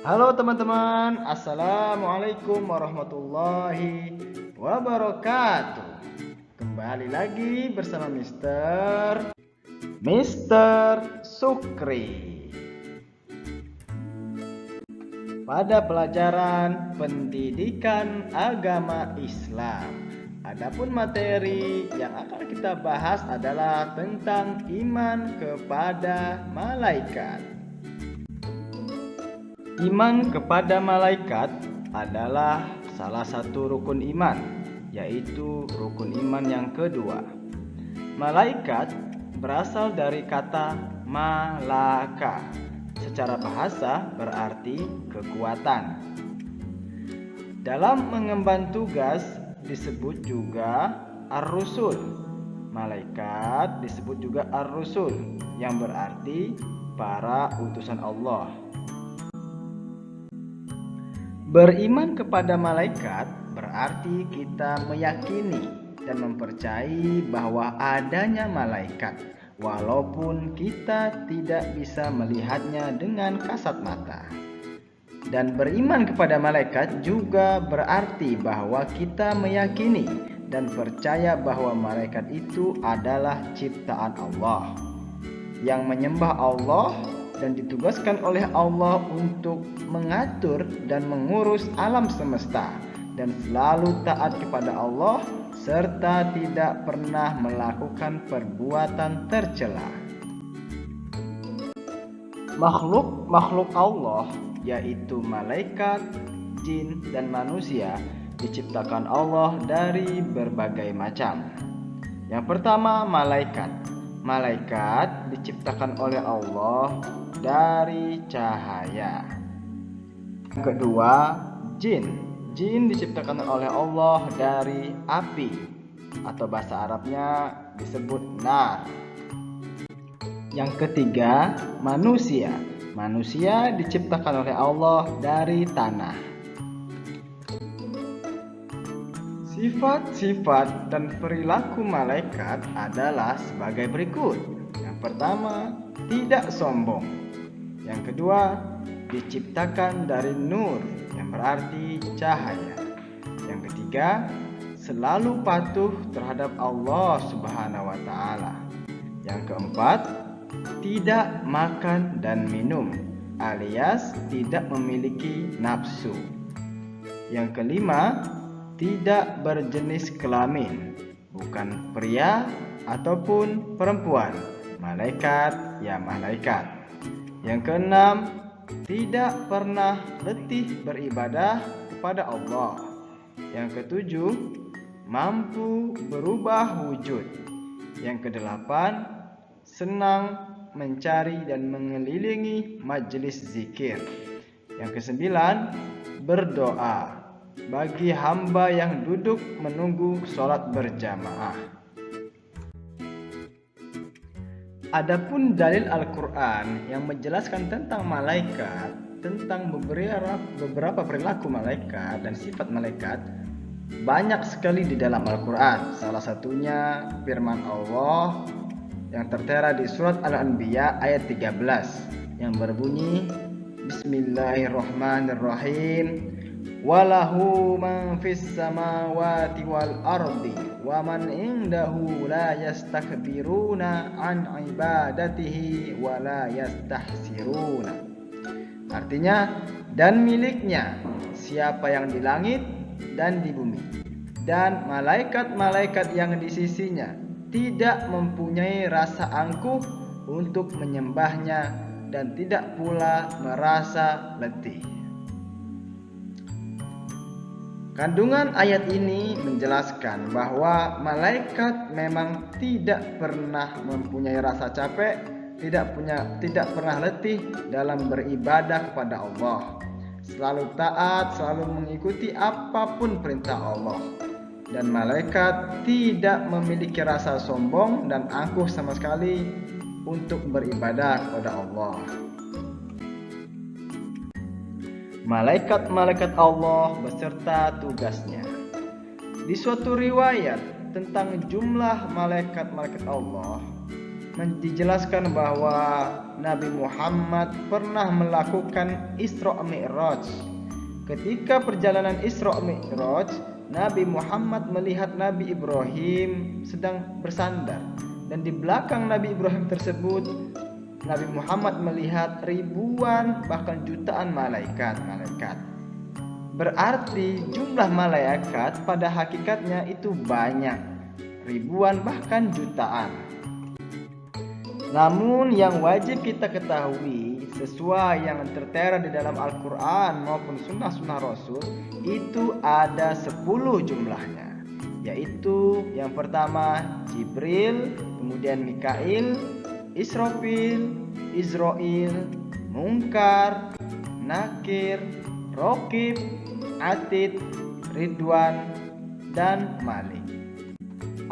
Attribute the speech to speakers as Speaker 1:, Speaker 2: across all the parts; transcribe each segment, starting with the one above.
Speaker 1: Halo teman-teman, Assalamualaikum warahmatullahi wabarakatuh. Kembali lagi bersama Mister Sukri. Pada pelajaran pendidikan agama Islam, adapun materi yang akan kita bahas adalah tentang iman kepada malaikat. Iman kepada malaikat adalah salah satu rukun iman, yaitu rukun iman yang kedua. Malaikat berasal dari kata malaka. Secara bahasa berarti kekuatan. Dalam mengemban tugas disebut juga ar-rusul. Malaikat disebut juga ar-rusul, yang berarti para utusan Allah. Beriman kepada malaikat berarti kita meyakini dan mempercayai bahwa adanya malaikat, walaupun kita tidak bisa melihatnya dengan kasat mata. Dan beriman kepada malaikat juga berarti bahwa kita meyakini dan percaya bahwa malaikat itu adalah ciptaan Allah, yang menyembah Allah dan ditugaskan oleh Allah untuk mengatur dan mengurus alam semesta dan selalu taat kepada Allah serta tidak pernah melakukan perbuatan tercela. Makhluk Allah, yaitu malaikat, jin, dan manusia, diciptakan Allah dari berbagai macam. Yang pertama, malaikat. Malaikat diciptakan oleh Allah dari cahaya. Yang kedua, jin. Jin diciptakan oleh Allah dari api, atau bahasa Arabnya disebut nar. Yang ketiga, manusia. Manusia diciptakan oleh Allah dari tanah. Sifat-sifat dan perilaku malaikat adalah sebagai berikut. Yang pertama, tidak sombong. Yang kedua, diciptakan dari nur, yang berarti cahaya. Yang ketiga, selalu patuh terhadap Allah Subhanahu wa Ta'ala. Yang keempat, tidak makan dan minum, alias tidak memiliki nafsu. Yang kelima, tidak berjenis kelamin, bukan pria ataupun perempuan, malaikat ya malaikat. Yang keenam, tidak pernah letih beribadah kepada Allah. Yang ketujuh, mampu berubah wujud. Yang kedelapan, senang mencari dan mengelilingi majelis zikir. Yang kesembilan, berdoa bagi hamba yang duduk menunggu sholat berjamaah. Adapun dalil Al-Quran yang menjelaskan tentang malaikat, tentang beberapa perilaku malaikat dan sifat malaikat, banyak sekali di dalam Al-Quran. Salah satunya firman Allah yang tertera di surat Al-Anbiya ayat 13 yang berbunyi, Bismillahirrahmanirrahim. Walahu man fis samawati wal ardi wa man indahu la yastakbiruna an ibadatihi wa la yastahsiruna. Artinya, dan miliknya siapa yang di langit dan di bumi, dan malaikat-malaikat yang di sisinya tidak mempunyai rasa angkuh untuk menyembahnya dan tidak pula merasa letih. Kandungan ayat ini menjelaskan bahwa malaikat memang tidak pernah mempunyai rasa capek, tidak pernah letih dalam beribadah kepada Allah. Selalu taat, selalu mengikuti apapun perintah Allah. Dan malaikat tidak memiliki rasa sombong dan angkuh sama sekali untuk beribadah kepada Allah. Malaikat-malaikat Allah beserta tugasnya. Di suatu riwayat tentang jumlah malaikat-malaikat Allah, dijelaskan bahwa Nabi Muhammad pernah melakukan Isra Mi'raj. Ketika perjalanan Isra Mi'raj, Nabi Muhammad melihat Nabi Ibrahim sedang bersandar, dan di belakang Nabi Ibrahim tersebut Nabi Muhammad melihat ribuan bahkan jutaan malaikat. Berarti jumlah malaikat pada hakikatnya itu banyak, ribuan bahkan jutaan. Namun yang wajib kita ketahui, sesuai yang tertera di dalam Al-Quran maupun sunnah-sunnah Rasul, itu ada 10 jumlahnya. Yaitu yang pertama Jibril, kemudian Mikail, Israfil, Israil, Munkar, Nakir, Raqib, Atid, Ridwan, dan Malik.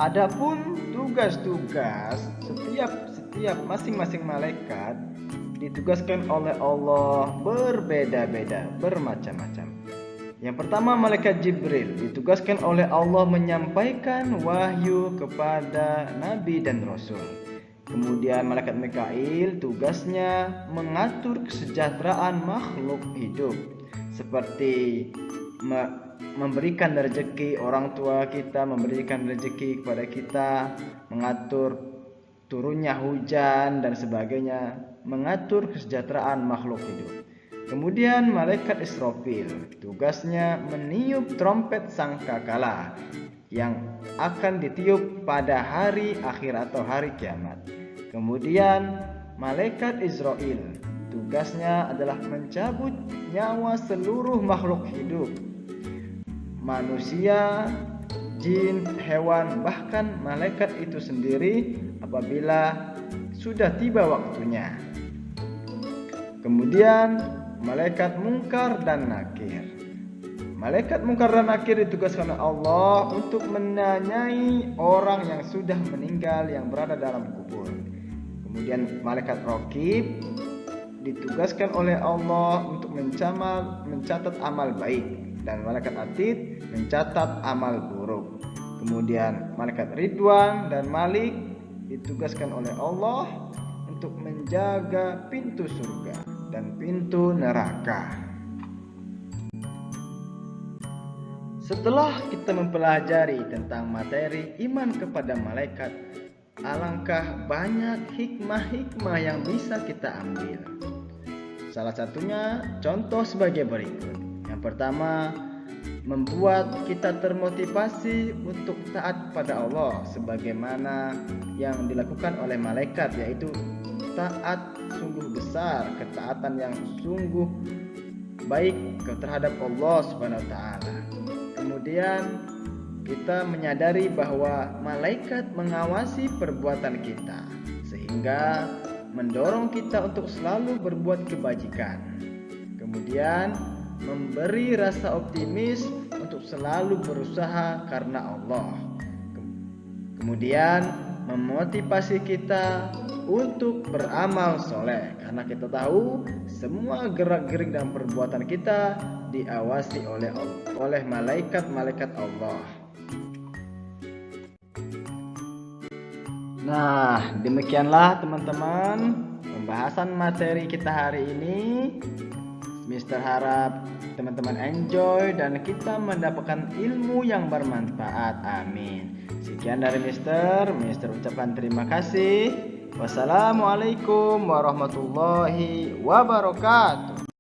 Speaker 1: Adapun tugas-tugas setiap masing-masing malaikat ditugaskan oleh Allah berbeda-beda, bermacam-macam. Yang pertama, malaikat Jibril ditugaskan oleh Allah menyampaikan wahyu kepada nabi dan rasul. Kemudian malaikat Mikail tugasnya mengatur kesejahteraan makhluk hidup, seperti memberikan rezeki orang tua kita, memberikan rezeki kepada kita, mengatur turunnya hujan dan sebagainya, mengatur kesejahteraan makhluk hidup. Kemudian malaikat Israfil tugasnya meniup trompet sangkakala yang akan ditiup pada hari akhir atau hari kiamat. Kemudian malaikat Israil tugasnya adalah mencabut nyawa seluruh makhluk hidup, manusia, jin, hewan, bahkan malaikat itu sendiri apabila sudah tiba waktunya. Kemudian malaikat Munkar dan Nakir. Malaikat Munkar dan Nakir ditugaskan oleh Allah untuk menanyai orang yang sudah meninggal yang berada dalam kubur. Kemudian malaikat Raqib ditugaskan oleh Allah untuk mencatat amal baik, dan malaikat Atid mencatat amal buruk. Kemudian malaikat Ridwan dan Malik ditugaskan oleh Allah untuk menjaga pintu surga dan pintu neraka. Setelah kita mempelajari tentang materi iman kepada malaikat, alangkah banyak hikmah-hikmah yang bisa kita ambil. Salah satunya contoh sebagai berikut. Yang pertama, membuat kita termotivasi untuk taat pada Allah sebagaimana yang dilakukan oleh malaikat, yaitu taat sungguh besar, ketaatan yang sungguh baik terhadap Allah Subhanahu wa taala. Kemudian kita menyadari bahwa malaikat mengawasi perbuatan kita, sehingga mendorong kita untuk selalu berbuat kebajikan. Kemudian memberi rasa optimis untuk selalu berusaha karena Allah. Kemudian memotivasi kita untuk beramal soleh, karena kita tahu semua gerak-gerik dan perbuatan kita diawasi oleh malaikat-malaikat Allah. Nah, demikianlah teman-teman pembahasan materi kita hari ini. Mister harap teman-teman enjoy dan kita mendapatkan ilmu yang bermanfaat. Amin. Sekian dari Mister ucapkan terima kasih. Wassalamualaikum warahmatullahi wabarakatuh.